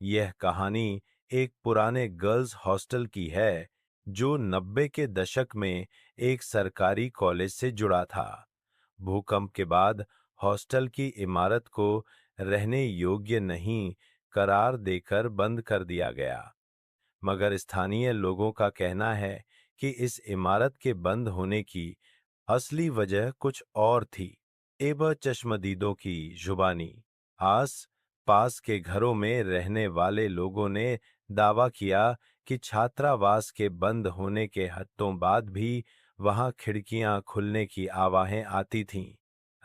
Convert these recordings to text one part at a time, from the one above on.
यह कहानी एक पुराने गर्ल्स हॉस्टल की है जो 90 के दशक में एक सरकारी कॉलेज से जुड़ा था। भूकंप के बाद हॉस्टल की इमारत को रहने योग्य नहीं करार देकर बंद कर दिया गया। मगर स्थानीय लोगों का कहना है कि इस इमारत के बंद होने की असली वजह कुछ और थी। एब चश्मदीदों की जुबानी। आस पास के घरों में रहने वाले लोगों ने दावा किया कि छात्रावास के बंद होने के हफ्तों बाद भी वहां खिड़कियां खुलने की आवाजें आती थीं।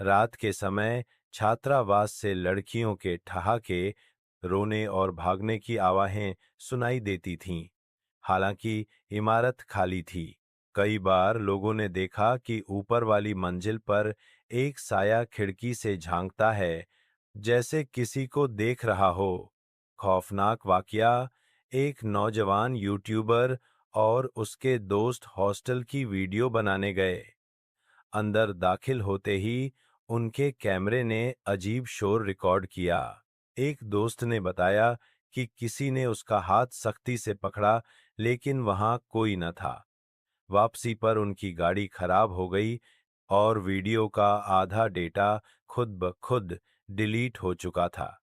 रात के समय छात्रावास से लड़कियों के ठहाके, रोने और भागने की आवाजें सुनाई देती थीं। हालांकि इमारत खाली थी। कई बार लोगों ने देखा कि ऊपर वाली मंजिल पर एक साया खिड़की से झांकता है, जैसे किसी को देख रहा हो। खौफनाक वाकया। एक नौजवान यूट्यूबर और उसके दोस्त हॉस्टल की वीडियो बनाने गए। अंदर दाखिल होते ही उनके कैमरे ने अजीब शोर रिकॉर्ड किया। एक दोस्त ने बताया कि किसी ने उसका हाथ सख्ती से पकड़ा, लेकिन वहां कोई न था। वापसी पर उनकी गाड़ी खराब हो गई और वीडियो का आधा डेटा खुद ब खुद डिलीट हो चुका था।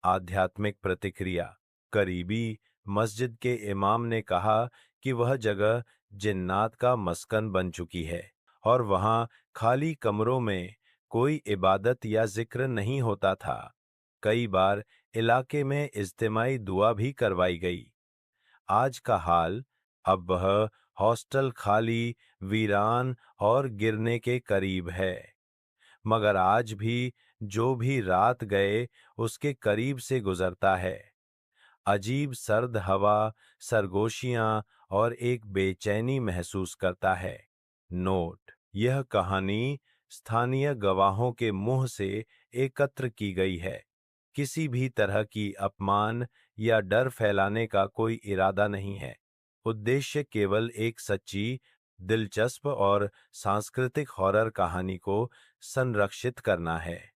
आध्यात्मिक प्रतिक्रिया। करीबी मस्जिद के इमाम ने कहा कि वह जगह जिन्नात का मस्कन बन चुकी है और वहां खाली कमरों में कोई इबादत या जिक्र नहीं होता था। कई बार इलाके में इज्तिमाई दुआ भी करवाई गई। आज का हाल। अब वह हॉस्टल खाली, वीरान और गिरने के करीब है। मगर आज भी जो भी रात गए उसके करीब से गुजरता है। अजीब सर्द हवा, सरगोशियां और एक बेचैनी महसूस करता है। नोट: यह कहानी स्थानीय गवाहों के मुंह से एकत्र की गई है। किसी भी तरह की अपमान या डर फैलाने का कोई इरादा नहीं है। उद्देश्य केवल एक सच्ची, दिलचस्प और सांस्कृतिक हॉरर कहानी को संरक्षित करना है।